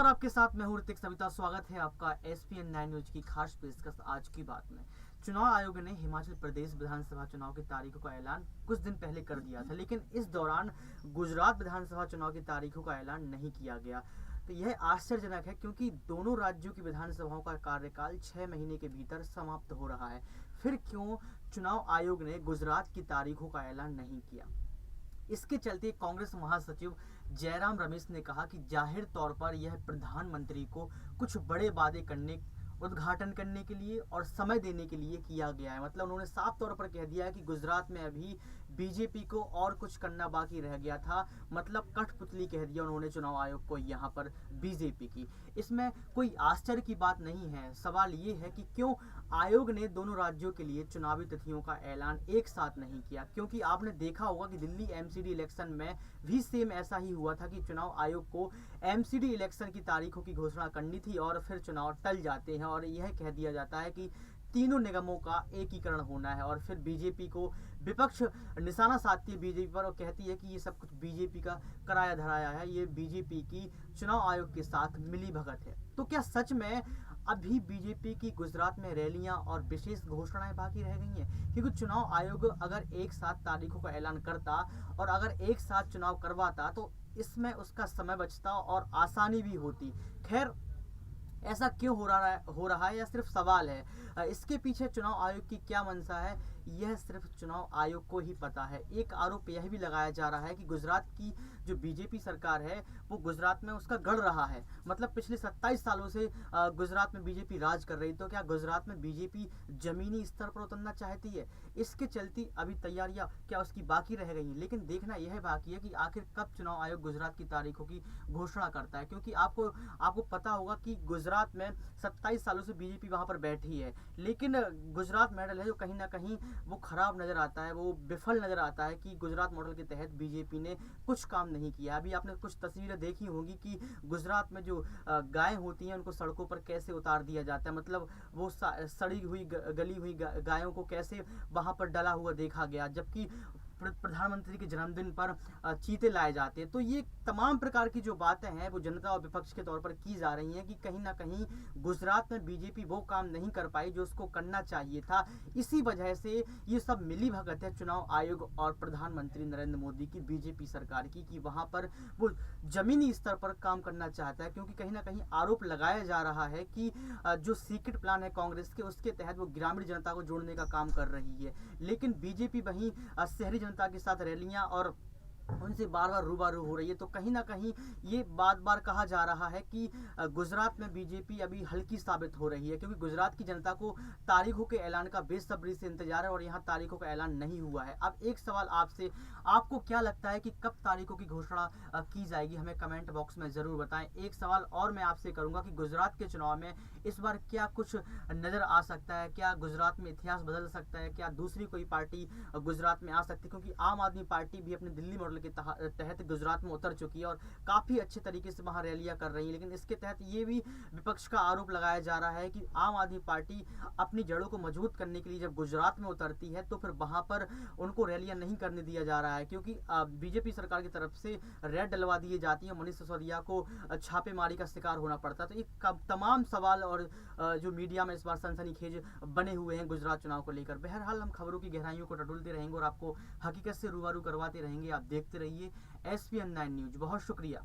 नमस्कार, आपके साथ मैं हूं ऋतिक सविता। स्वागत है आपका एसपीएन 9 न्यूज की खास पेशकश आज की बात में। चुनाव आयोग ने हिमाचल प्रदेश विधानसभा चुनाव की तारीखों का ऐलान कुछ दिन पहले कर दिया था, लेकिन इस दौरान गुजरात विधानसभा चुनाव की तारीखों का ऐलान नहीं किया गया। तो यह आश्चर्यजनक है क्योंकि दोनों राज्यों की विधानसभाओं का कार्यकाल 6 महीने के भीतर समाप्त हो रहा है। फिर क्यों चुनाव आयोग ने गुजरात की तारीखों का ऐलान नहीं किया? इसके चलते कांग्रेस महासचिव जयराम रमेश ने कहा कि जाहिर तौर पर यह प्रधानमंत्री को कुछ बड़े वादे करने, उद्घाटन करने के लिए और समय देने के लिए किया गया है। मतलब उन्होंने साफ तौर पर कह दिया है कि गुजरात में अभी बीजेपी को और कुछ करना बाकी रह गया था। मतलब कठपुतली कह दिया उन्होंने चुनाव आयोग को यहाँ पर बीजेपी की। इसमें कोई आश्चर्य की बात नहीं है। सवाल ये है कि क्यों आयोग ने दोनों राज्यों के लिए चुनावी तिथियों का ऐलान एक साथ नहीं किया, क्योंकि आपने देखा होगा कि दिल्ली एमसीडी इलेक्शन में भी सेम ऐसा ही हुआ था कि चुनाव आयोग को एमसीडी इलेक्शन की तारीखों की घोषणा करनी थी और फिर चुनाव टल जाते हैं और यह कह दिया जाता है कि तीनों निगमों का एकीकरण होना है और फिर बीजेपी को विपक्ष निशाना साधती है बीजेपी पर और कहती है कि ये सब कुछ बीजेपी का कराया धराया है, ये बीजेपी की चुनाव आयोग के साथ मिली भगत है। तो क्या सच में अभी बीजेपी की गुजरात में रैलियां और विशेष घोषणाएं बाकी रह गई हैं? क्योंकि चुनाव आयोग अगर एक साथ तारीखों का ऐलान करता और अगर एक साथ चुनाव करवाता तो इसमें उसका समय बचता और आसानी भी होती। खैर, ऐसा क्यों हो रहा है या सिर्फ सवाल है? इसके पीछे चुनाव आयोग की क्या मंशा है, यह सिर्फ चुनाव आयोग को ही पता है। एक आरोप यह भी लगाया जा रहा है कि गुजरात की जो बीजेपी सरकार है वो गुजरात में उसका गढ़ रहा है। मतलब पिछले 27 सालों से गुजरात में बीजेपी राज कर रही, तो क्या गुजरात में बीजेपी जमीनी स्तर पर उतरना चाहती है? इसके चलते अभी तैयारियां क्या उसकी बाकी रह गई हैं? लेकिन देखना यह बाकी है कि आखिर कब चुनाव आयोग गुजरात की तारीखों की घोषणा करता है, क्योंकि आपको पता होगा कि गुजरात में 27 सालों से बीजेपी वहां पर बैठी है, लेकिन गुजरात मॉडल है जो कहीं ना कहीं वो खराब नजर आता है, वो विफल नजर आता है कि गुजरात मॉडल के तहत बीजेपी ने कुछ काम नहीं किया। अभी आपने कुछ तस्वीरें देखी होंगी कि गुजरात में जो गायें होती हैं उनको सड़कों पर कैसे उतार दिया जाता है। मतलब वो सड़ी हुई गली हुई गायों को कैसे वहां पर डला हुआ देखा गया, जबकि प्रधानमंत्री के जन्मदिन पर चीते लाए जाते हैं। तो ये तमाम प्रकार की जो बातें हैं वो जनता और विपक्ष के तौर पर की जा रही हैं कि कहीं ना कहीं गुजरात में बीजेपी वो काम नहीं कर पाई जो उसको करना चाहिए था। इसी वजह से ये सब मिली भगत है चुनाव आयोग और प्रधानमंत्री नरेंद्र मोदी की बीजेपी सरकार की, कि वहां पर वो जमीनी स्तर पर काम करना चाहता है। क्योंकि कहीं ना कहीं आरोप लगाया जा रहा है कि जो सीक्रेट प्लान है कांग्रेस के, उसके तहत वो ग्रामीण जनता को जोड़ने का काम कर रही है, लेकिन बीजेपी वहीं शहरी जनता के साथ रैलियां और उनसे बार बार रूबरू हो रही है। तो कहीं ना कहीं ये बार बार कहा जा रहा है कि गुजरात में बीजेपी अभी हल्की साबित हो रही है, क्योंकि गुजरात की जनता को तारीखों के ऐलान का बेसब्री से इंतजार है और यहाँ तारीखों का ऐलान नहीं हुआ है। अब एक सवाल आपसे, आपको क्या लगता है कि कब तारीखों की घोषणा की जाएगी? हमें कमेंट बॉक्स में जरूर बताएं। एक सवाल और मैं आपसे करूंगा कि गुजरात के चुनाव में इस बार क्या कुछ नजर आ सकता है? क्या गुजरात में इतिहास बदल सकता है? क्या दूसरी कोई पार्टी गुजरात में आ सकती है? क्योंकि आम आदमी पार्टी भी अपने दिल्ली मॉडल के तहत गुजरात में उतर चुकी है और काफी अच्छे तरीके से वहां रैलियां कर रही है। लेकिन इसके तहत ये भी विपक्ष का आरोप लगाया जा रहा है कि आम आदमी पार्टी अपनी जड़ों को मजबूत करने के लिए जब गुजरात में उतरती है तो फिर वहां पर उनको रैलियां नहीं करने दिया जा रहा है, क्योंकि बीजेपी सरकार की तरफ से रेड डलवा दिए जाती है, मनीष सिसोदिया को छापेमारी का शिकार होना पड़ता है। तो ये तमाम सवाल और जो मीडिया में इस बार सनसनीखेज बने हुए हैं गुजरात चुनाव को लेकर। बहरहाल हम खबरों की गहराइयों को टटोलते रहेंगे और आपको हकीकत से रूबरू करवाते रहेंगे। आप देखते रहिए एसपीएन 9 न्यूज। बहुत शुक्रिया।